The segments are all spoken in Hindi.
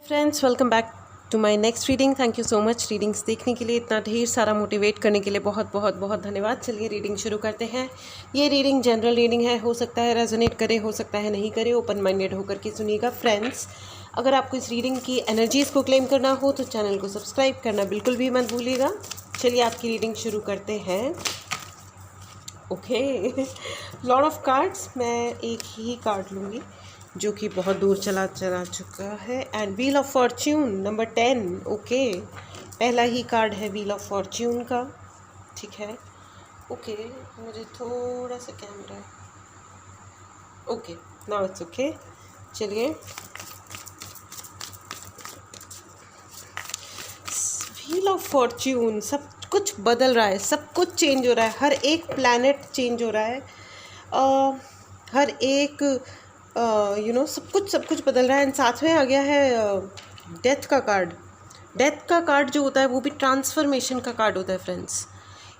Friends, welcome back to my next reading. Thank you so much readings देखने के लिए, इतना ढेर सारा मोटिवेट करने के लिए बहुत बहुत बहुत धन्यवाद। चलिए रीडिंग शुरू करते हैं। ये रीडिंग जनरल रीडिंग है, हो सकता है रेजोनेट करे, हो सकता है नहीं करे। ओपन माइंडेड होकर के सुनिएगा फ्रेंड्स। अगर आपको इस रीडिंग की एनर्जीज़ को क्लेम करना हो तो चैनल को सब्सक्राइब करना बिल्कुल भी मत भूलिएगा। चलिए आपकी रीडिंग शुरू करते हैं। Okay, Lord of cards. मैं एक ही कार्ड लूँगी जो कि बहुत दूर चला चुका है। And wheel of Fortune number 10। Okay, पहला ही कार्ड है व्हील ऑफ फॉर्च्यून का। ठीक है, ओके, मुझे थोड़ा सा camera, okay now it's okay. चलिए, व्हील ऑफ फॉर्च्यून, सब कुछ बदल रहा है, सब कुछ चेंज हो रहा है, हर एक प्लैनेट चेंज हो रहा है, हर एक सब कुछ बदल रहा है। एंड साथ में आ गया है डेथ का कार्ड। डेथ का कार्ड जो होता है वो भी ट्रांसफॉर्मेशन का कार्ड होता है friends.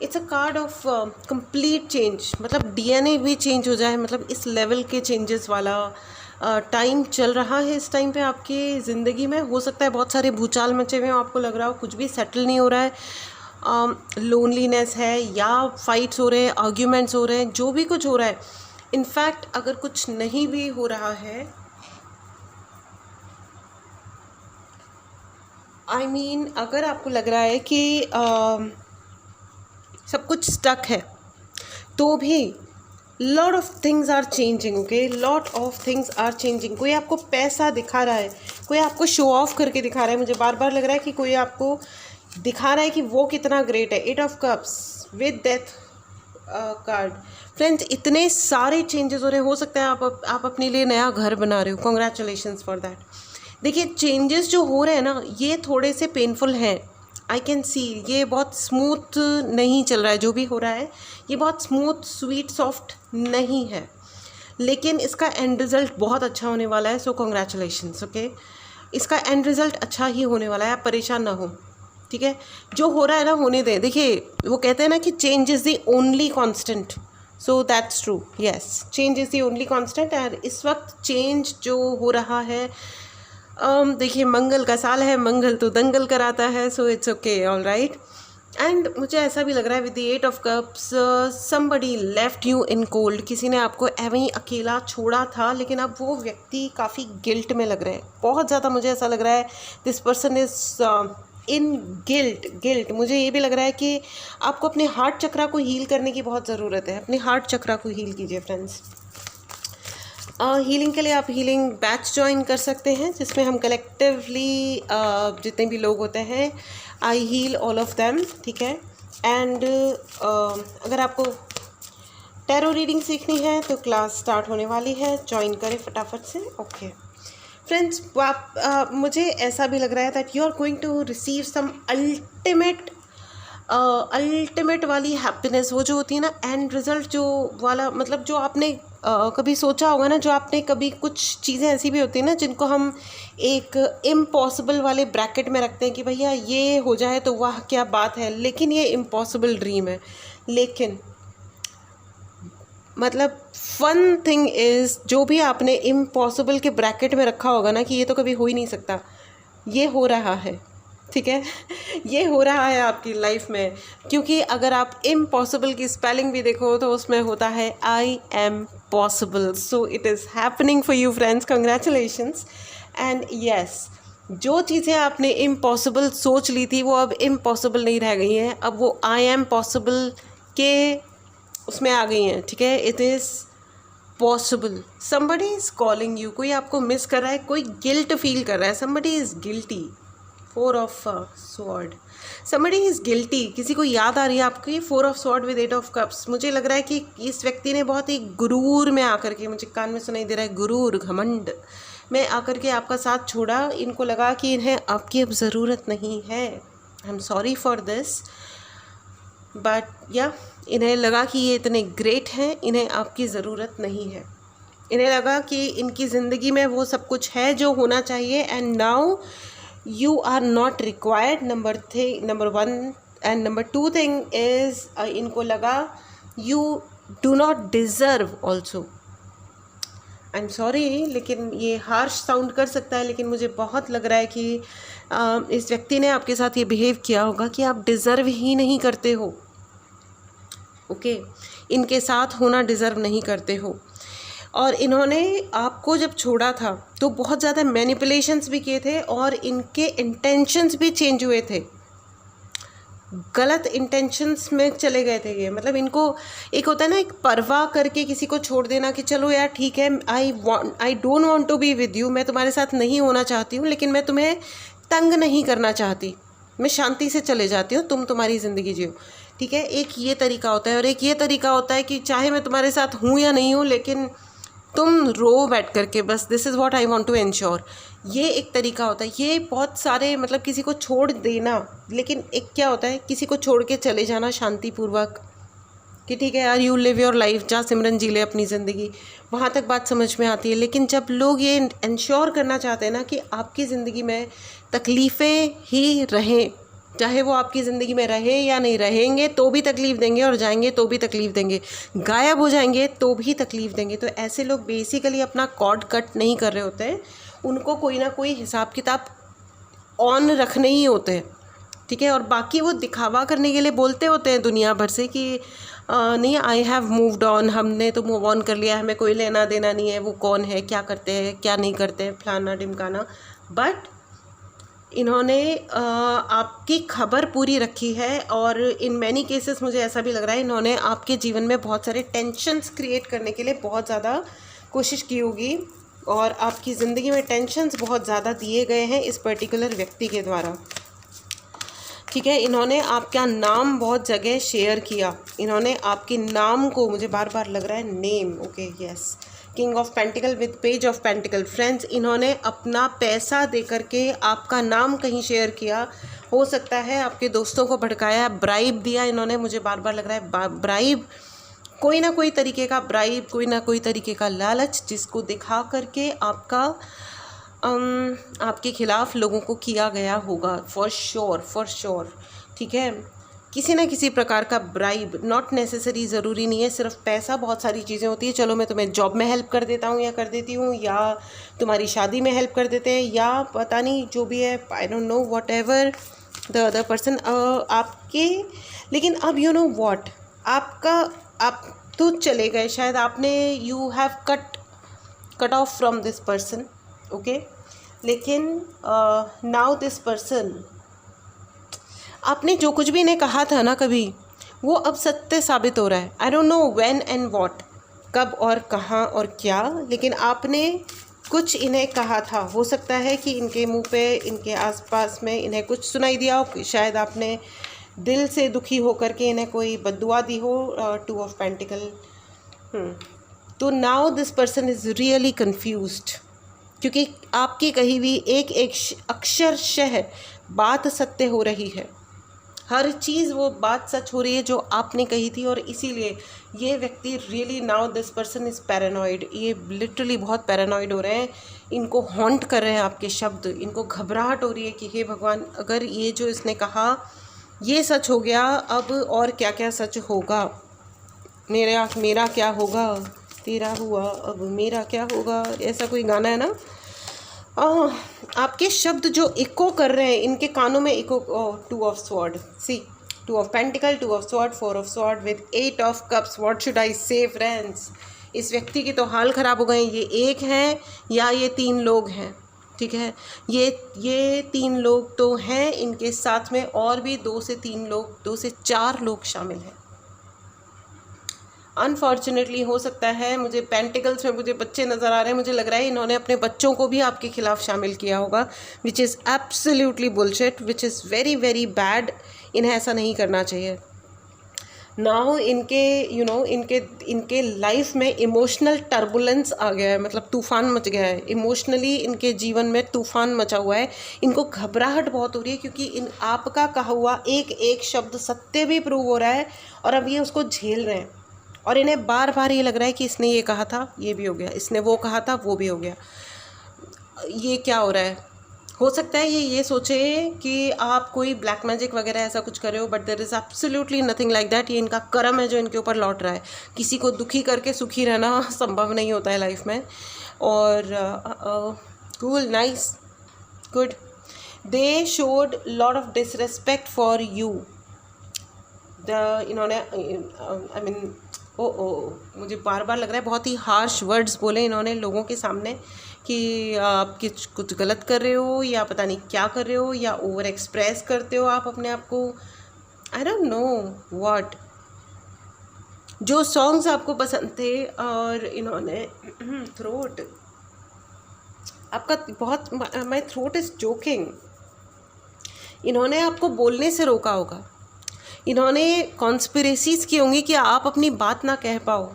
It's a card of complete change, मतलब डीएनए भी चेंज हो जाए, मतलब इस लेवल के चेंजेस वाला टाइम चल रहा है इस टाइम पे आपकी ज़िंदगी में। हो सकता है बहुत सारे भूचाल मचे हुए हैं, आपको लग रहा हो कुछ भी सेटल नहीं हो रहा है, लोनलीनेस है या फाइट्स हो रहे हैं, आर्ग्यूमेंट्स हो रहे हैं, जो भी कुछ हो रहा है। इनफैक्ट अगर कुछ नहीं भी हो रहा है, अगर आपको लग रहा है कि सब कुछ स्टक है, तो भी lot of things are changing. Okay, lot of things are changing. कोई आपको पैसा दिखा रहा है, कोई आपको शो ऑफ करके दिखा रहा है। मुझे बार बार लग रहा है कि कोई आपको दिखा रहा है कि वो कितना ग्रेट है। 8 of cups with death card. Friends, इतने सारे चेंजेस हो रहे हैं। हो सकता है आप अपने लिए नया घर बना रहे हो, कॉन्ग्रेचुलेशंस फॉर दैट। देखिए, चेंजेस जो हो रहे हैं ना, ये थोड़े से पेनफुल हैं। आई कैन सी ये बहुत स्मूथ नहीं चल रहा है, जो भी हो रहा है ये बहुत स्मूथ स्वीट सॉफ्ट नहीं है, लेकिन इसका एंड रिज़ल्ट बहुत अच्छा होने वाला है। सो कॉन्ग्रेचुलेशंस। ओके, इसका एंड रिज़ल्ट अच्छा ही होने वाला है, आप परेशान ना हो। ठीक है, जो हो रहा है ना होने दें। देखिए, वो कहते हैं ना कि change is the only constant. So that's true, yes, change is the only constant. और इस वक्त चेंज जो हो रहा है, देखिए, मंगल का साल है, मंगल तो दंगल कराता है। So it's okay, all right. And मुझे ऐसा भी लग रहा है with the 8 of cups, somebody left you in cold. किसी ने आपको एवं ही अकेला छोड़ा था, लेकिन अब वो व्यक्ति काफ़ी गिल्ट में लग रहे हैं, बहुत ज़्यादा। मुझे ऐसा लग रहा है this person is in guilt. मुझे ये भी लग रहा है कि आपको अपने हार्ट चक्रा को हील करने की बहुत ज़रूरत है। अपने हार्ट चक्रा को हील कीजिए फ्रेंड्स। हीलिंग के लिए आप हीलिंग बैच ज्वाइन कर सकते हैं, जिसमें हम कलेक्टिवली जितने भी लोग होते हैं, आई हील ऑल ऑफ देम। ठीक है, एंड अगर आपको टैरो रीडिंग सीखनी है तो क्लास स्टार्ट होने वाली है, ज्वाइन करें फटाफट से। ओके फ्रेंड्स, मुझे ऐसा भी लग रहा है that you are going to receive some ultimate वाली हैप्पीनेस। वो जो होती है ना, एंड रिजल्ट जो वाला, मतलब जो आपने कभी सोचा होगा ना, जो आपने कभी, कुछ चीज़ें ऐसी भी होती हैं ना जिनको हम एक इम्पॉसिबल वाले ब्रैकेट में रखते हैं कि भैया ये हो जाए तो वाह क्या बात है, लेकिन ये इम्पॉसिबल ड्रीम है। लेकिन मतलब फन थिंग इज़, जो भी आपने इम्पॉसिबल के ब्रैकेट में रखा होगा ना कि ये तो कभी हो ही नहीं सकता, ये हो रहा है। ठीक है, ये हो रहा है आपकी लाइफ में। क्योंकि अगर आप इम्पॉसिबल की स्पेलिंग भी देखो तो उसमें होता है I am possible. So it is happening for you friends, congratulations. And yes, जो चीज़ें आपने इम्पॉसिबल सोच ली थी वो अब इम्पॉसिबल नहीं रह गई हैं, अब वो आई एम पॉसिबल के उसमें आ गई हैं। ठीक है, it is possible. Somebody is calling you, कोई आपको मिस कर रहा है, कोई गिल्ट फील कर रहा है, somebody is guilty. 4 of sword, somebody is guilty. किसी को याद आ रही है आपकी 4 of sword with 8 of cups. मुझे लग रहा है कि इस व्यक्ति ने बहुत ही गुरूर में आकर के, मुझे कान में सुनाई दे रहा है, गुरूर, घमंड में आकर के आपका साथ छोड़ा। इनको लगा कि इन्हें आपकी अब ज़रूरत नहीं है। आई am sorry for this, but या इन्हें लगा कि ये इतने ग्रेट हैं, इन्हें आपकी ज़रूरत नहीं है। इन्हें लगा कि इनकी ज़िंदगी में वो सब कुछ है जो होना चाहिए, and now you are not required, number 1 and number 2 thing is इनको लगा you do not deserve also। I am sorry, लेकिन ये हार्श साउंड कर सकता है, लेकिन मुझे बहुत लग रहा है कि इस व्यक्ति ने आपके साथ ये बिहेव किया होगा कि आप डिज़र्व ही नहीं करते हो। ओके, इनके साथ होना डिज़र्व नहीं करते हो। और इन्होंने आपको जब छोड़ा था तो बहुत ज़्यादा मैनिपुलेशंस भी किए थे और इनके इंटेंशंस भी चेंज हुए थे, गलत इंटेंशंस में चले गए थे ये। मतलब इनको एक होता है ना, एक परवाह करके किसी को छोड़ देना कि चलो यार ठीक है, I don't want to be with you, मैं तुम्हारे साथ नहीं होना चाहती हूँ, लेकिन मैं तुम्हें तंग नहीं करना चाहती, मैं शांति से चले जाती हूँ, तुम तुम्हारी ज़िंदगी जियो। ठीक है, एक ये तरीका होता है। और एक ये तरीका होता है कि चाहे मैं तुम्हारे साथ हूँ या नहीं हूँ, लेकिन तुम रो बैठ करके बस, this is what I want to ensure. ये एक तरीका होता है। ये बहुत सारे, मतलब किसी को छोड़ देना, लेकिन एक क्या होता है, किसी को छोड़ के चले जाना शांतिपूर्वक कि ठीक है यार, यू लिव योर लाइफ, जा सिमरन जी ले अपनी ज़िंदगी, वहाँ तक बात समझ में आती है। लेकिन जब लोग ये इंश्योर करना चाहते हैं ना कि आपकी ज़िंदगी में तकलीफ़ें ही रहें, चाहे वो आपकी ज़िंदगी में रहे या नहीं, रहेंगे तो भी तकलीफ़ देंगे और जाएंगे तो भी तकलीफ़ देंगे, गायब हो जाएंगे तो भी तकलीफ़ देंगे, तो ऐसे लोग बेसिकली अपना कॉर्ड कट नहीं कर रहे होते हैं। उनको कोई ना कोई हिसाब किताब ऑन रखने ही होते हैं। ठीक है, और बाकी वो दिखावा करने के लिए बोलते होते हैं दुनिया भर से कि नहीं, आई हैव मूव्ड ऑन, हमने तो मूव ऑन कर लिया, हमें कोई लेना देना नहीं है, वो कौन है, क्या करते हैं, क्या नहीं करते हैं, फलाना ढिमकाना। बट इन्होंने आपकी खबर पूरी रखी है। और इन मैनी केसेस मुझे ऐसा भी लग रहा है इन्होंने आपके जीवन में बहुत सारे टेंशन्स क्रिएट करने के लिए बहुत ज़्यादा कोशिश की होगी, और आपकी ज़िंदगी में टेंशन्स बहुत ज़्यादा दिए गए हैं इस पर्टिकुलर व्यक्ति के द्वारा। ठीक है, इन्होंने आपका नाम बहुत जगह शेयर किया, इन्होंने आपके नाम को, मुझे बार बार लग रहा है name, okay yes, king of pentacle with page of pentacle. Friends, इन्होंने अपना पैसा दे करके आपका नाम कहीं शेयर किया, हो सकता है आपके दोस्तों को भड़काया, ब्राइब दिया इन्होंने, मुझे बार बार लग रहा है ब्राइब, कोई ना कोई तरीके का ब्राइब, कोई ना कोई तरीके का लालच, जिसको दिखा करके आपके खिलाफ़ लोगों को किया गया होगा, फॉर श्योर। ठीक है, किसी ना किसी प्रकार का ब्राइब, नॉट नेसेसरी, ज़रूरी नहीं है सिर्फ पैसा, बहुत सारी चीज़ें होती है। चलो मैं तुम्हें जॉब में हेल्प कर देता हूँ या कर देती हूँ, या तुम्हारी शादी में हेल्प कर देते हैं, या पता नहीं जो भी है, I don't know, what ever the other person आपके। लेकिन अब यू नो वॉट, आप तो चले गए, शायद आपने, you have cut off from this person, okay, लेकिन नाउ दिस पर्सन, आपने जो कुछ भी इन्हें कहा था ना कभी, वो अब सत्य साबित हो रहा है। I don't know when and what, कब और कहाँ और क्या, लेकिन आपने कुछ इन्हें कहा था। हो सकता है कि इनके मुंह पे, इनके आसपास में इन्हें कुछ सुनाई दिया हो, शायद आपने दिल से दुखी होकर के इन्हें कोई बद्दुआ दी हो, 2 ऑफ पेंटिकल। तो now this person is really confused, क्योंकि आपकी कही हुई एक एक अक्षरशः बात सत्य हो रही है, हर चीज़ वो बात सच हो रही है जो आपने कही थी। और इसीलिए ये व्यक्ति really, now this person is paranoid, ये लिटरली बहुत पैरानॉइड हो रहे हैं, इनको हॉन्ट कर रहे हैं आपके शब्द, इनको घबराहट हो रही है कि हे भगवान, अगर ये जो इसने कहा ये सच हो गया, अब और क्या क्या सच होगा, मेरा क्या होगा, तेरा हुआ अब मेरा क्या होगा, ऐसा कोई गाना है ना। आपके शब्द जो इको कर रहे हैं इनके कानों में, echo, 2 of sword, see 2 of pentacle, 2 of sword, 4 of sword with 8 of cups. What should I say friends, इस व्यक्ति के तो हाल ख़राब हो गए। ये एक हैं या ये 3 लोग हैं, ठीक है, ये 3 लोग तो हैं, इनके साथ में और भी 2 से 3 लोग, 2 से 4 लोग शामिल हैं। अनफॉर्चुनेटली हो सकता है, मुझे पेंटिकल्स में मुझे बच्चे नज़र आ रहे हैं, मुझे लग रहा है इन्होंने अपने बच्चों को भी आपके खिलाफ़ शामिल किया होगा, which is absolutely bullshit, which is very very bad. इन्हें ऐसा नहीं करना चाहिए। नाउ इनके इनके लाइफ में इमोशनल टर्बुलेंस आ गया है, मतलब तूफ़ान मच गया है, इमोशनली इनके जीवन में तूफ़ान मचा हुआ है। इनको घबराहट बहुत हो रही है, क्योंकि आपका कहा हुआ एक एक शब्द सत्य भी प्रूव हो रहा है, और अब ये उसको झेल रहे हैं। और इन्हें बार बार ये लग रहा है कि इसने ये कहा था, ये भी हो गया, इसने वो कहा था, वो भी हो गया। ये क्या हो रहा है? हो सकता है ये सोचे कि आप कोई ब्लैक मैजिक वगैरह ऐसा कुछ कर रहे हो, but there is absolutely nothing like that. ये इनका कर्म है जो इनके ऊपर लौट रहा है। किसी को दुखी करके सुखी रहना संभव नहीं होता है लाइफ में। और cool, nice, good. They showed lot of disrespect for you. इन्होंने आई मीन मुझे बार बार लग रहा है बहुत ही हार्श वर्ड्स बोले इन्होंने लोगों के सामने कि आप कुछ गलत कर रहे हो या पता नहीं क्या कर रहे हो, या ओवर एक्सप्रेस करते हो आप अपने आप को, आई डोंट नो व्हाट। जो सॉन्ग्स आपको पसंद थे, और इन्होंने थ्रोट आपका बहुत, माई थ्रोट इज़ जोकिंग, इन्होंने आपको बोलने से रोका होगा। इन्होंने कॉन्स्पिरेसीज की होंगी कि आप अपनी बात ना कह पाओ।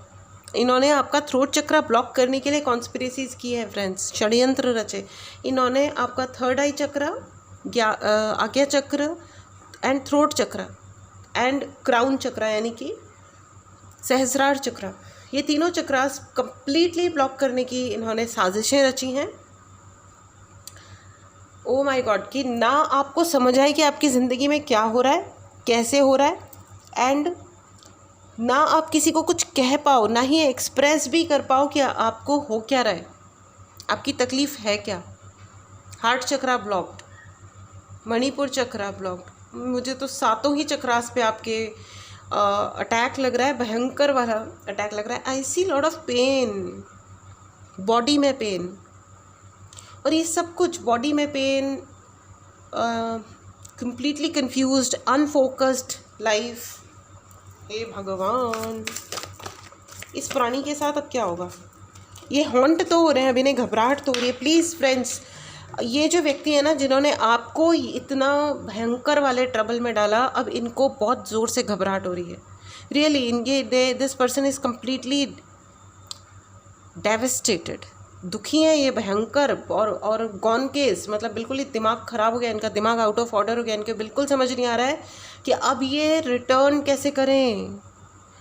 इन्होंने आपका थ्रोट चक्र ब्लॉक करने के लिए कॉन्स्पिरेसीज की है फ्रेंड्स, षड्यंत्र रचे। इन्होंने आपका थर्ड आई चक्र, आज्ञा चक्र एंड थ्रोट चक्र एंड क्राउन चक्र यानी कि सहस्रार चक्र, ये तीनों चक्रास कंप्लीटली ब्लॉक करने की इन्होंने साजिशें रची हैं। ओ माय गॉड, कि ना आपको समझ आए कि आपकी ज़िंदगी में क्या हो रहा है, कैसे हो रहा है, एंड ना आप किसी को कुछ कह पाओ, ना ही एक्सप्रेस भी कर पाओ कि आपको हो क्या रहा है, आपकी तकलीफ़ है क्या। हार्ट चक्रा ब्लॉक्ड, मणिपुर चक्रा ब्लॉक्ड। मुझे तो सातों ही चक्रास पे आपके अटैक लग रहा है, भयंकर वाला अटैक लग रहा है। I see lot of pain, body में पेन, और ये सब कुछ बॉडी में pain, completely confused, unfocused life. हे भगवान, इस प्राणी के साथ अब क्या होगा। ये हॉन्ट तो हो रहे हैं, अभी नहीं घबराहट तो हो रही है। प्लीज़ फ्रेंड्स, ये जो व्यक्ति है ना जिन्होंने आपको इतना भयंकर वाले ट्रबल में डाला, अब इनको बहुत ज़ोर से घबराहट हो रही है। रियली इनके this person is completely devastated, दुखी हैं ये भयंकर, और गॉन केस, मतलब बिल्कुल ही दिमाग ख़राब हो गया इनका, दिमाग आउट ऑफ ऑर्डर हो गया। इनको बिल्कुल समझ नहीं आ रहा है कि अब ये रिटर्न कैसे करें,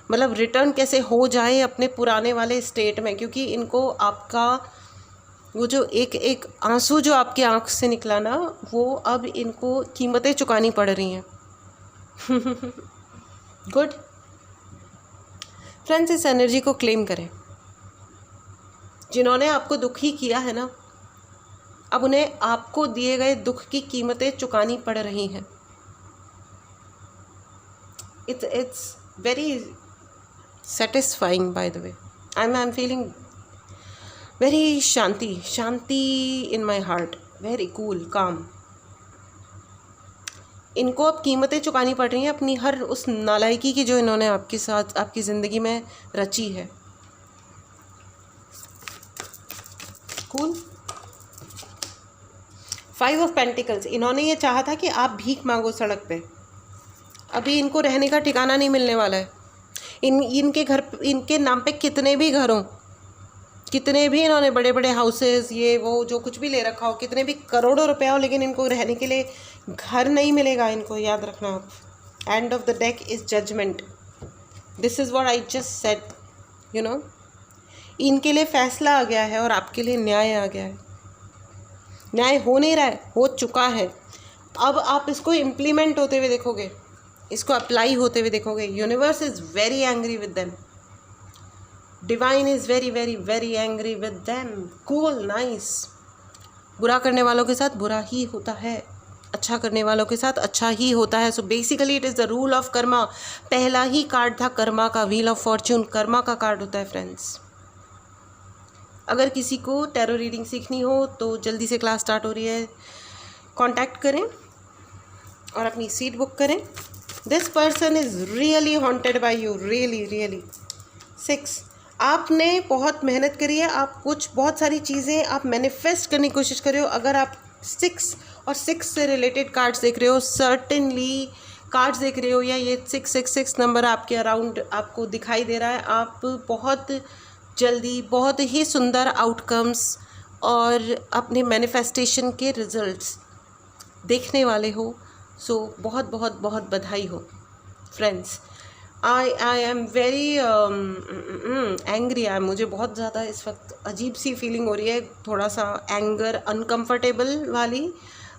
मतलब रिटर्न कैसे हो जाए अपने पुराने वाले स्टेट में, क्योंकि इनको आपका वो जो एक एक आंसू जो आपके आँख से निकला ना, वो अब इनको कीमतें चुकानी पड़ रही हैं। गुड फ्रेंड्स, इस एनर्जी को क्लेम करें। जिन्होंने आपको दुखी किया है ना, अब उन्हें आपको दिए गए दुख की कीमतें चुकानी पड़ रही हैं। It's very satisfying by the way. I am feeling very Shanti in my heart, very cool काम। इनको अब कीमतें चुकानी पड़ रही हैं अपनी हर उस नालायकी की जो इन्होंने आपके साथ आपकी ज़िंदगी में रची है। कूल। 5 ऑफ पेंटिकल्स, इन्होंने ये चाहा था कि आप भीख मांगो सड़क पे। अभी इनको रहने का ठिकाना नहीं मिलने वाला है। इनके घर, इनके नाम पे कितने भी घर हों, कितने भी इन्होंने बड़े बड़े हाउसेस, ये वो जो कुछ भी ले रखा हो, कितने भी करोड़ों रुपया हो, लेकिन इनको रहने के लिए घर नहीं मिलेगा। इनको याद रखना आप। End of the deck is judgement. This is what I just said, you know. इनके लिए फैसला आ गया है और आपके लिए न्याय आ गया है। न्याय हो नहीं रहा है, हो चुका है। अब आप इसको इम्प्लीमेंट होते हुए देखोगे, इसको अप्लाई होते हुए देखोगे। Universe is very angry with them, divine is very very very angry with them. Cool, nice. बुरा करने वालों के साथ बुरा ही होता है, अच्छा करने वालों के साथ अच्छा ही होता है। So basically it is the rule of Karma. पहला ही कार्ड था कर्मा का, व्हील ऑफ फॉर्च्यून कर्मा का कार्ड होता है फ्रेंड्स। अगर किसी को टैरो रीडिंग सीखनी हो तो जल्दी से क्लास स्टार्ट हो रही है, कांटेक्ट करें और अपनी सीट बुक करें। This person is really haunted by you, really really. 6, आपने बहुत मेहनत करी है, आप कुछ बहुत सारी चीज़ें आप मैनिफेस्ट करने की कोशिश कर रहे हो। अगर आप 6 और 6 से रिलेटेड कार्ड्स देख रहे हो, सर्टेनली कार्ड्स देख रहे हो, या ये 666 नंबर आपके अराउंड आपको दिखाई दे रहा है, आप बहुत जल्दी बहुत ही सुंदर आउटकम्स और अपने मैनिफेस्टेशन के रिजल्ट्स देखने वाले हो। सो बहुत बहुत बहुत बधाई हो friends. I am very angry. मुझे बहुत ज़्यादा इस वक्त अजीब सी फीलिंग हो रही है, थोड़ा सा एंगर, अनकंफर्टेबल वाली,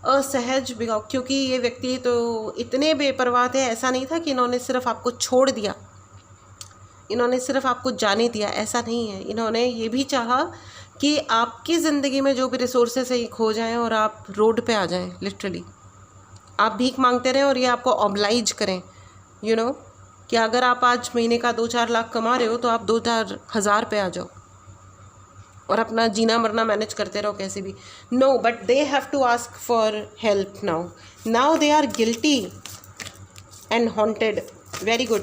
असहज, क्योंकि ये व्यक्ति तो इतने बेपरवाह थे। ऐसा नहीं था कि इन्होंने सिर्फ आपको छोड़ दिया, इन्होंने सिर्फ आपको जाने दिया, ऐसा नहीं है। इन्होंने ये भी चाहा कि आपकी ज़िंदगी में जो भी रिसोर्सेस है ये खो जाएं और आप रोड पे आ जाएं, लिटरली आप भीख मांगते रहें और ये आपको ऑब्लाइज करें, यू नो, कि अगर आप आज महीने का 2-4 लाख कमा रहे हो तो आप 2-4 हज़ार पे आ जाओ और अपना जीना मरना मैनेज करते रहो कैसे भी। No, but they have to ask for help now they are guilty and haunted. Very good,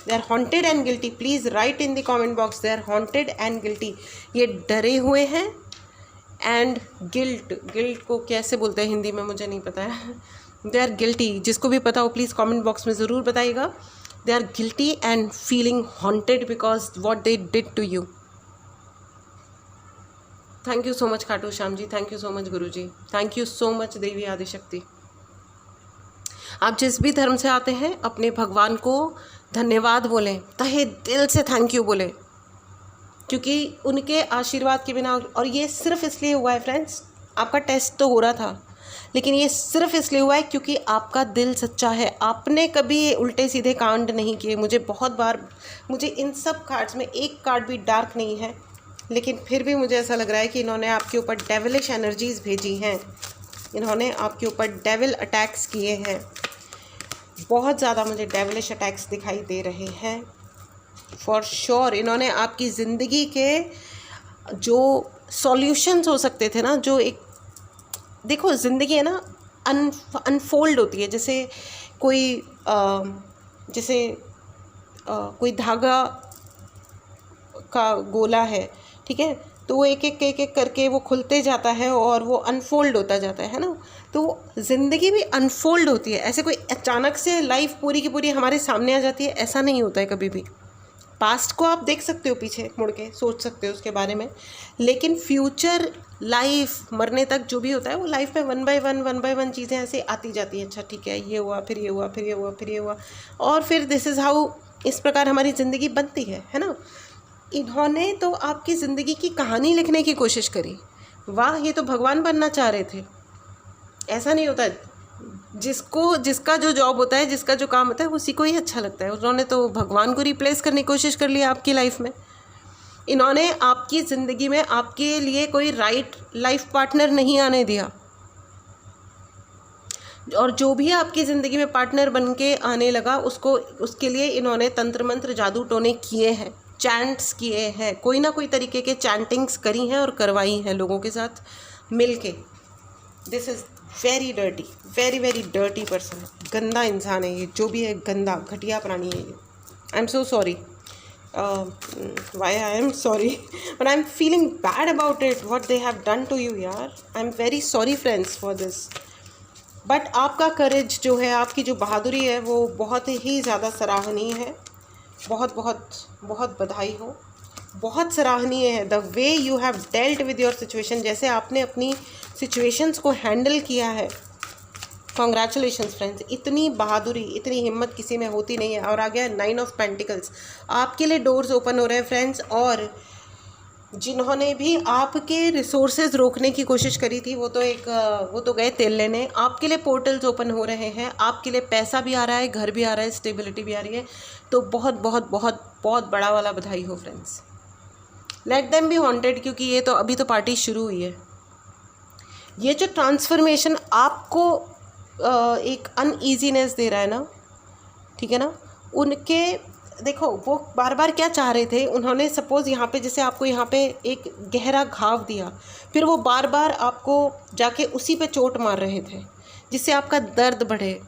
they are haunted and guilty. Please write in the comment box, they are haunted and guilty. ये डरे हुए हैं एंड गिल्ट को कैसे बोलते हैं हिंदी में मुझे नहीं पता है। दे आर गिल्टी, जिसको भी पता हो प्लीज़ कमेंट बॉक्स में ज़रूर बताइएगा। They are guilty and feeling haunted because what they did to you. Thank you so much Khatu Shyam ji, thank you so much Guru ji, thank you so much Devi Adishakti. आप जिस भी धर्म से आते हैं अपने भगवान को धन्यवाद बोलें, तहे दिल से थैंक यू बोलें, क्योंकि उनके आशीर्वाद के बिना। और ये सिर्फ इसलिए हुआ है फ्रेंड्स, आपका टेस्ट तो हो रहा था लेकिन ये सिर्फ इसलिए हुआ है क्योंकि आपका दिल सच्चा है। आपने कभी ये उल्टे सीधे कांड नहीं किए। मुझे बहुत बार, मुझे इन सब कार्ड्स में एक कार्ड भी डार्क नहीं है, लेकिन फिर भी मुझे ऐसा लग रहा है कि इन्होंने आपके ऊपर डेविलिश एनर्जीज़ भेजी हैं, इन्होंने आपके ऊपर डेविल अटैक्स किए हैं। बहुत ज़्यादा मुझे डेविलिश अटैक्स दिखाई दे रहे हैं फॉर श्योर। इन्होंने आपकी ज़िंदगी के जो सॉल्यूशंस हो सकते थे ना, जो एक देखो ज़िंदगी है ना अनफोल्ड होती है, जैसे कोई कोई धागा का गोला है, ठीक है, तो वो एक एक करके वो खुलते जाता है और वो अनफोल्ड होता जाता है ना। तो ज़िंदगी भी अनफोल्ड होती है, ऐसे कोई अचानक से लाइफ पूरी की पूरी हमारे सामने आ जाती है, ऐसा नहीं होता है कभी भी। पास्ट को आप देख सकते हो, पीछे मुड़ के सोच सकते हो उसके बारे में, लेकिन फ्यूचर लाइफ मरने तक जो भी होता है वो लाइफ में वन बाय वन चीज़ें ऐसे आती जाती हैं। अच्छा ठीक है, ये हुआ, फिर ये हुआ, फिर ये हुआ, फिर ये हुआ, और फिर दिस इज़ हाउ, इस प्रकार हमारी ज़िंदगी बनती है ना। इन्होंने तो आपकी ज़िंदगी की कहानी लिखने की कोशिश करी। वाह, ये तो भगवान बनना चाह रहे थे। ऐसा नहीं होता, जिसका जो जॉब होता है, जिसका जो काम होता है उसी को ही अच्छा लगता है। उन्होंने तो भगवान को रिप्लेस करने की कोशिश कर लिया आपकी लाइफ में। इन्होंने आपकी ज़िंदगी में आपके लिए कोई राइट लाइफ पार्टनर नहीं आने दिया, और जो भी आपकी ज़िंदगी में पार्टनर बन के आने लगा उसके लिए इन्होंने तंत्र मंत्र जादू टोने किए हैं, चैंट्स किए हैं, कोई ना कोई तरीके के चैंटिंग्स करी हैं और करवाई हैं लोगों के साथ मिलके। This is very dirty, very dirty person. गंदा इंसान है ये, जो भी है गंदा घटिया प्राणी है ये। I am so sorry, why I am sorry, but I am feeling bad about it, what they have done to you यार। I am very sorry friends for this. But आपका करेज जो है, आपकी जो बहादुरी है, वो बहुत ही ज़्यादा सराहनीय है। बहुत बहुत बहुत बधाई हो, बहुत सराहनीय है the way you have dealt with your situation, जैसे आपने अपनी सिचुएशंस को हैंडल किया है। कॉन्ग्रेचुलेशंस फ्रेंड्स, इतनी बहादुरी, इतनी हिम्मत किसी में होती नहीं है। और आ गया 9 ऑफ पेंटिकल्स, आपके लिए डोर्स ओपन हो रहे हैं फ्रेंड्स। और जिन्होंने भी आपके रिसोर्सेज रोकने की कोशिश करी थी वो तो गए तेल लेने। आपके लिए पोर्टल्स ओपन हो रहे हैं, आपके लिए पैसा भी आ रहा है, घर भी आ रहा है, स्टेबिलिटी भी आ रही है। तो बहुत बहुत बहुत बहुत बड़ा वाला बधाई हो friends. Late them B haunted, क्योंकि ये तो अभी तो पार्टी शुरू हुई है। ये जो ट्रांसफॉर्मेशन आपको एक अनईजीनेस दे रहा है ना, ठीक है ना, उनके देखो वो बार बार क्या चाह रहे थे। उन्होंने सपोज़ यहाँ पे, जैसे आपको यहाँ पे एक गहरा घाव दिया, फिर वो बार बार आपको जाके उसी पे चोट मार रहे थे, जिससे आपका दर्द बढ़े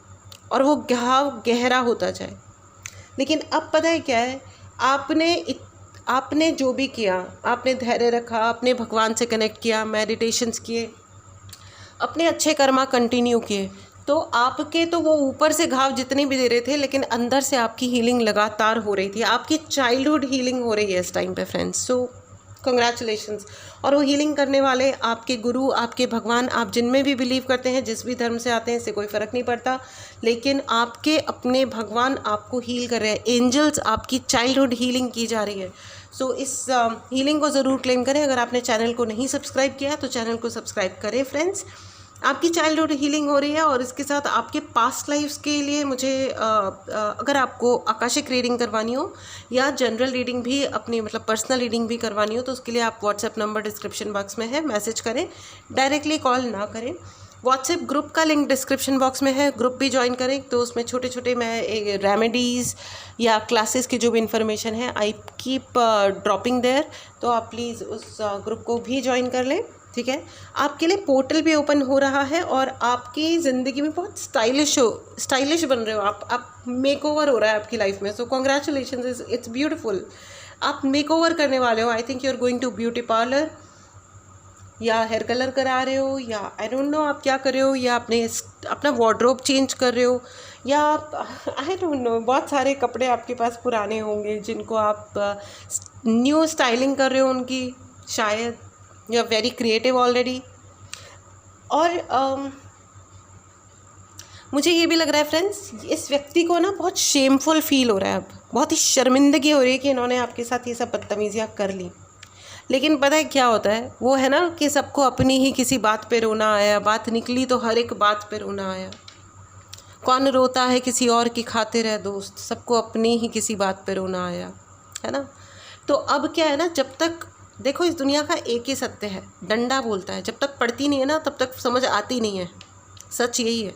और वो घाव गहरा होता जाए। लेकिन अब पता है क्या है, आपने जो भी किया, आपने धैर्य रखा, आपने भगवान से कनेक्ट किया, मेडिटेशंस किए, अपने अच्छे कर्मा कंटिन्यू किए, तो आपके तो वो ऊपर से घाव जितने भी दे रहे थे, लेकिन अंदर से आपकी हीलिंग लगातार हो रही थी। आपकी चाइल्डहुड हीलिंग हो रही है इस टाइम पे फ्रेंड्स। सो कंग्रेचुलेशंस। और वो हीलिंग करने वाले आपके गुरु, आपके भगवान, आप जिनमें भी बिलीव करते हैं, जिस भी धर्म से आते हैं, इससे कोई फ़र्क नहीं पड़ता, लेकिन आपके अपने भगवान आपको हील कर रहे हैं। एंजल्स, आपकी चाइल्डहुड हीलिंग की जा रही है। सो इस हीलिंग को ज़रूर क्लेम करें। अगर आपने चैनल को नहीं सब्सक्राइब किया तो चैनल को सब्सक्राइब करें फ्रेंड्स। आपकी चाइल्डहुड हीलिंग हो रही है और इसके साथ आपके पास्ट लाइफ्स के लिए मुझे अगर आपको आकाशिक रीडिंग करवानी हो या जनरल रीडिंग भी अपनी मतलब पर्सनल रीडिंग भी करवानी हो तो उसके लिए आप व्हाट्सएप नंबर डिस्क्रिप्शन बॉक्स में है, मैसेज करें, डायरेक्टली कॉल ना करें। व्हाट्सएप ग्रुप का लिंक डिस्क्रिप्शन बॉक्स में है, ग्रुप भी ज्वाइन करें। तो उसमें छोटे छोटे मैं एक रेमेडीज़ या क्लासेस की जो भी इंफॉर्मेशन है आई कीप ड्रॉपिंग देयर, तो आप प्लीज़ उस ग्रुप को भी ज्वाइन कर लें। ठीक है, आपके लिए पोर्टल भी ओपन हो रहा है और आपकी ज़िंदगी में बहुत स्टाइलिश बन रहे हो आप मेकओवर हो रहा है आपकी लाइफ में। So congratulations, it's beautiful. आप मेकओवर करने वाले हो। I think you are going to beauty parlour या हेयर कलर करा रहे हो या आई डोंट नो आप क्या कर रहे हो, या अपना वार्डरोब चेंज कर रहे हो, या आप आई डोंट नो बहुत सारे कपड़े आपके पास पुराने होंगे जिनको आप न्यू स्टाइलिंग कर रहे हो उनकी, शायद you are very creative already. और मुझे ये भी लग रहा है फ्रेंड्स, इस व्यक्ति को ना बहुत शेमफुल फील हो रहा है, अब बहुत ही शर्मिंदगी हो रही है कि इन्होंने आपके साथ ये सब बदतमीजियाँ कर ली। लेकिन पता है क्या होता है, वो है ना कि सबको अपनी ही किसी बात पे रोना आया, बात निकली तो हर एक बात पे रोना आया। कौन रोता है किसी और की खातिर है दोस्त, सबको अपनी ही किसी बात पे रोना आया, है ना। तो अब क्या है ना, जब तक देखो इस दुनिया का एक ही सत्य है, डंडा बोलता है, जब तक पढ़ती नहीं है ना तब तक समझ आती नहीं है, सच यही है।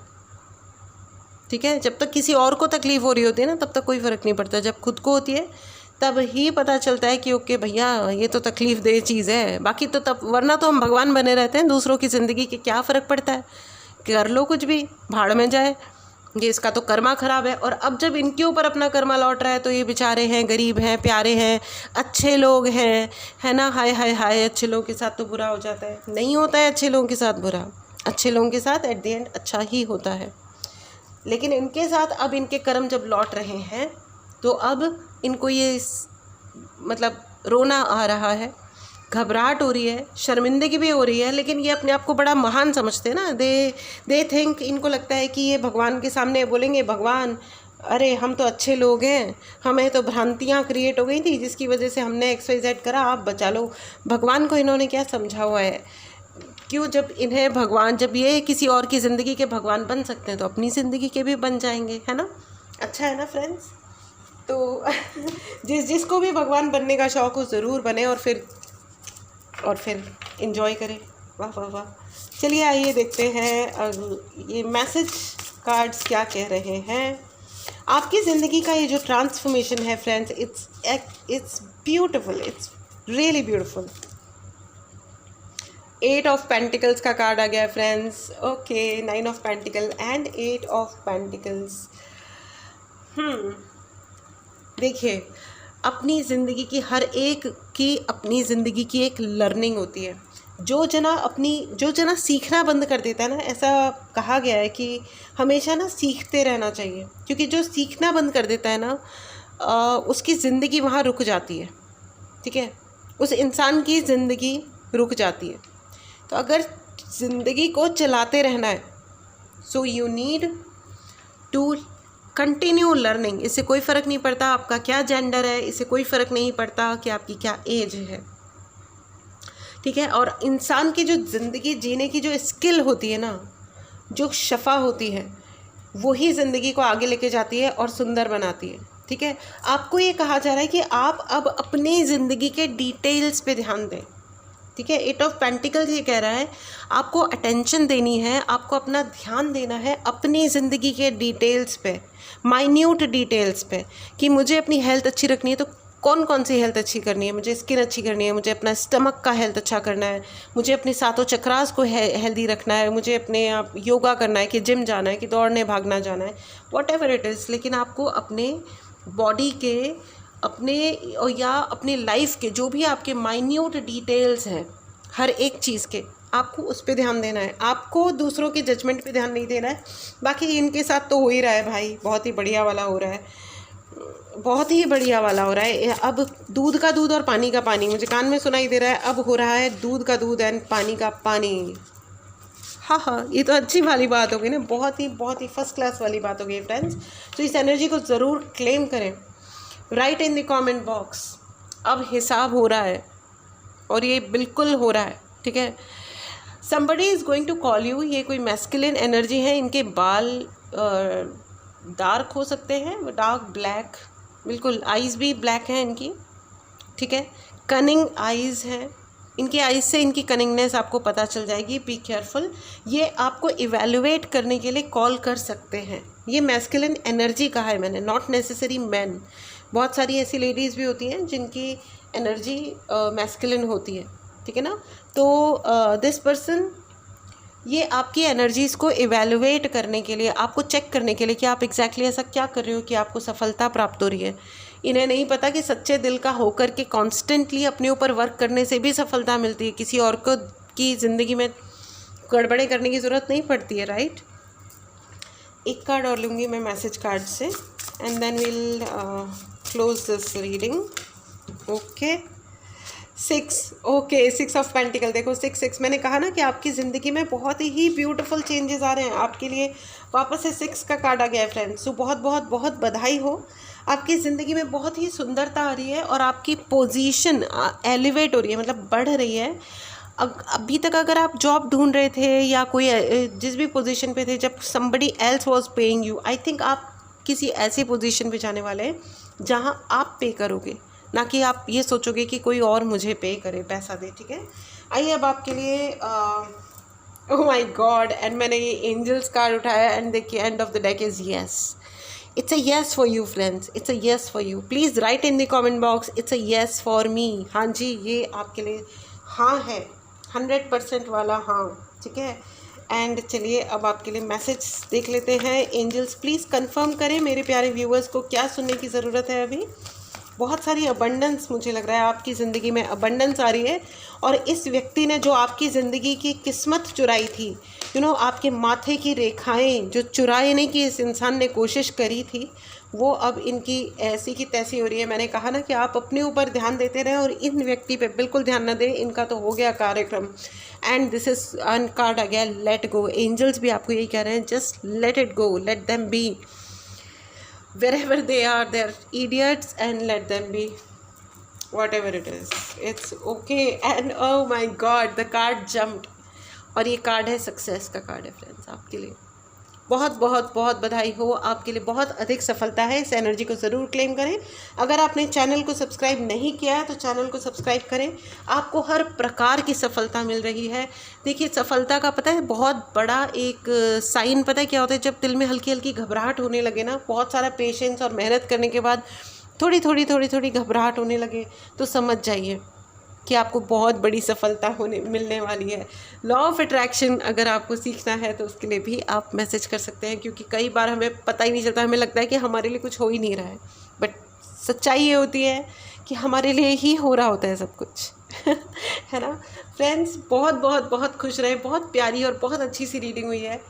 ठीक है, जब तक किसी और को तकलीफ़ हो रही होती है ना तब तक कोई फ़र्क नहीं पड़ता, जब खुद को होती है तब ही पता चलता है कि ओके भैया ये तो तकलीफ़ दे चीज़ है। बाकी तो तब, वरना तो हम भगवान बने रहते हैं, दूसरों की ज़िंदगी के क्या फ़र्क पड़ता है, कर लो कुछ भी, भाड़ में जाए, ये इसका तो कर्मा ख़राब है। और अब जब इनके ऊपर अपना कर्मा लौट रहा है तो ये बेचारे हैं, गरीब हैं, प्यारे हैं, अच्छे लोग हैं, है ना। हाय हाय हाय, अच्छे लोगों के साथ तो बुरा हो जाता है, नहीं होता है अच्छे लोगों के साथ बुरा, अच्छे लोगों के साथ एट द एंड अच्छा ही होता है। लेकिन इनके साथ अब इनके कर्म जब लौट रहे हैं तो अब इनको ये मतलब रोना आ रहा है, घबराहट हो रही है, शर्मिंदगी भी हो रही है। लेकिन ये अपने आप को बड़ा महान समझते हैं ना, दे थिंक, इनको लगता है कि ये भगवान के सामने बोलेंगे, भगवान अरे हम तो अच्छे लोग हैं, हमें तो भ्रांतियाँ क्रिएट हो गई थी जिसकी वजह से हमने XYZ करा, आप बचा लो। भगवान को इन्होंने क्या समझा हुआ है, क्यों जब इन्हें भगवान, जब ये किसी और की ज़िंदगी के भगवान बन सकते हैं तो अपनी ज़िंदगी के भी बन जाएंगे, है ना। अच्छा है ना फ्रेंड्स। तो जिसको भी भगवान बनने का शौक़ हो ज़रूर बने और फिर एंजॉय करें। वाह वाह वाह। चलिए आइए देखते हैं ये मैसेज कार्ड्स क्या कह रहे हैं। आपकी ज़िंदगी का ये जो ट्रांसफॉर्मेशन है friends, it's beautiful, it's really beautiful. 8 of pentacles का कार्ड आ गया friends. Okay, 9 of pentacle and 8 of pentacles. देखिए, अपनी ज़िंदगी की हर एक की अपनी ज़िंदगी की एक लर्निंग होती है। जो जना सीखना बंद कर देता है ना, ऐसा कहा गया है कि हमेशा ना सीखते रहना चाहिए, क्योंकि जो सीखना बंद कर देता है ना उसकी ज़िंदगी वहाँ रुक जाती है। ठीक है, उस इंसान की ज़िंदगी रुक जाती है। तो अगर ज़िंदगी को चलाते रहना है so you need to continue learning. इससे कोई फ़र्क नहीं पड़ता आपका क्या जेंडर है, इससे कोई फ़र्क नहीं पड़ता कि आपकी क्या एज है। ठीक है, और इंसान की जो ज़िंदगी जीने की जो स्किल होती है ना, जो शफ़ा होती है, वही ज़िंदगी को आगे लेके जाती है और सुंदर बनाती है। ठीक है, आपको ये कहा जा रहा है कि आप अब अपनी ज़िंदगी के डिटेल्स पे ध्यान दें। ठीक है, 8 ऑफ पेंटिकल्स ये कह रहा है आपको अटेंशन देनी है, आपको अपना ध्यान देना है अपनी ज़िंदगी के डिटेल्स पे, माइन्यूट डिटेल्स पे, कि मुझे अपनी हेल्थ अच्छी रखनी है तो कौन कौन सी हेल्थ अच्छी करनी है। मुझे स्किन अच्छी करनी है, मुझे अपना स्टमक का हेल्थ अच्छा करना है, मुझे अपने सातों चक्रास को हेल्दी रखना है, मुझे अपने आप योगा करना है, कि जिम जाना है, कि दौड़ने भागना जाना है, वॉट एवर इट इज़। लेकिन आपको अपने बॉडी के अपने लाइफ के जो भी आपके माइन्यूट डिटेल्स हैं हर एक चीज़ के, आपको उस पर ध्यान देना है। आपको दूसरों के जजमेंट पे ध्यान नहीं देना है। बाकी इनके साथ तो हो ही रहा है भाई, बहुत ही बढ़िया वाला हो रहा है, बहुत ही बढ़िया वाला हो रहा है। अब दूध का दूध और पानी का पानी, मुझे कान में सुनाई दे रहा है, अब हो रहा है दूध का दूध एंड पानी का पानी। हाँ, ये तो अच्छी वाली बात हो गई ना, बहुत ही फर्स्ट क्लास वाली बात हो गई फ्रेंड्स। तो इस एनर्जी को ज़रूर क्लेम करें। Right in the comment box, अब हिसाब हो रहा है और ये बिल्कुल हो रहा है। ठीक है, somebody is going to call you. ये कोई मैस्कुलिन एनर्जी है, इनके बाल डार्क हो सकते हैं, डार्क ब्लैक, बिल्कुल आइज़ भी ब्लैक हैं इनकी, ठीक है। कनिंग आइज़ हैं इनकी, आइज़ से इनकी कनिंगनेस आपको पता चल जाएगी। Be careful. ये आपको इवेलुएट करने के लिए कॉल कर सकते हैं। ये मैस्कुलिन एनर्जी कहा है मैंने, नॉट नेसेसरी मैन। बहुत सारी ऐसी लेडीज़ भी होती हैं जिनकी एनर्जी मैस्कुलिन होती है, ठीक है ना। तो दिस पर्सन ये आपकी एनर्जीज़ को इवेलुएट करने के लिए, आपको चेक करने के लिए कि आप एग्जैक्टली ऐसा क्या कर रहे हो कि आपको सफलता प्राप्त हो रही है। इन्हें नहीं पता कि सच्चे दिल का होकर के कॉन्स्टेंटली अपने ऊपर वर्क करने से भी सफलता मिलती है। किसी और को की ज़िंदगी में गड़बड़े करने की ज़रूरत नहीं पड़ती है, राइट। एक कार्ड और लूँगी मैं मैसेज कार्ड से, and then will close this reading. Okay, 6, okay, 6 of pentacle. देखो 6 मैंने कहा ना कि आपकी ज़िंदगी में बहुत ही ब्यूटीफुल चेंजेस आ रहे हैं। आपके लिए वापस से 6 का कार्ड आ गया है फ्रेंड्स। तो बहुत बहुत बहुत बधाई हो, आपकी ज़िंदगी में बहुत ही सुंदरता आ रही है और आपकी पोजीशन एलिवेट हो रही है, मतलब बढ़ रही है। अभी तक अगर आप जॉब ढूंढ रहे थे या कोई जिस भी पोजीशन पे थे, जब somebody else was paying you, I think आप किसी ऐसी पोजीशन पे जाने वाले हैं जहां आप पे करोगे, ना कि आप ये सोचोगे कि कोई और मुझे पे करे, पैसा दे, ठीक है। आइए अब आपके लिए ओह माय गॉड, एंड मैंने ये एंजल्स कार्ड उठाया, एंड देखिए and of the deck is yes. It's a yes for you friends, it's a yes for you. Please write in the comment box, it's a yes for me. हाँ जी, ये आपके लिए हाँ है, 100% वाला हाँ, ठीक है। एंड चलिए अब आपके लिए मैसेज देख लेते हैं। एंजल्स प्लीज़ कंफर्म करें मेरे प्यारे व्यूअर्स को क्या सुनने की ज़रूरत है। अभी बहुत सारी अबंडेंस, मुझे लग रहा है आपकी ज़िंदगी में अबंडेंस आ रही है, और इस व्यक्ति ने जो आपकी ज़िंदगी की किस्मत चुराई थी, आपके माथे की रेखाएं जो चुराने की इस इंसान ने कोशिश करी थी, वो अब इनकी ऐसी की तैसी हो रही है। मैंने कहा ना कि आप अपने ऊपर ध्यान देते रहें और इन व्यक्ति पे बिल्कुल ध्यान न दें, इनका तो हो गया कार्यक्रम। And this is an card again, let go. Angels भी आपको यही कह रहे हैं, just let it go, let them be wherever they are, they're idiots, and let them be, whatever it is, it's okay. And oh my god, the card jumped, और ये कार्ड है सक्सेस का कार्ड है फ्रेंड्स। आपके लिए बहुत बहुत बहुत बधाई हो, आपके लिए बहुत अधिक सफलता है। इस एनर्जी को ज़रूर क्लेम करें। अगर आपने चैनल को सब्सक्राइब नहीं किया है तो चैनल को सब्सक्राइब करें, आपको हर प्रकार की सफलता मिल रही है। देखिए सफलता का पता है बहुत बड़ा एक साइन पता है क्या होता है, जब दिल में हल्की हल्की घबराहट होने लगे ना, बहुत सारा पेशेंस और मेहनत करने के बाद थोड़ी थोड़ी घबराहट होने लगे, तो समझ जाइए कि आपको बहुत बड़ी सफलता मिलने वाली है। लॉ ऑफ अट्रैक्शन अगर आपको सीखना है तो उसके लिए भी आप मैसेज कर सकते हैं, क्योंकि कई बार हमें पता ही नहीं चलता, हमें लगता है कि हमारे लिए कुछ हो ही नहीं रहा है, बट सच्चाई ये होती है कि हमारे लिए ही हो रहा होता है सब कुछ है ना फ्रेंड्स। बहुत बहुत बहुत खुश रहे, बहुत प्यारी और बहुत अच्छी सी रीडिंग हुई है।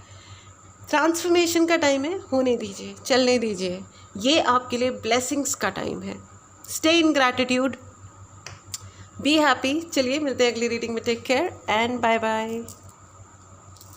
ट्रांसफॉर्मेशन का टाइम है, होने दीजिए, चलने दीजिए, ये आपके लिए ब्लेसिंग्स का टाइम है। Stay in gratitude, be happy. चलिए मिलते हैं अगली रीडिंग में, take care and bye bye.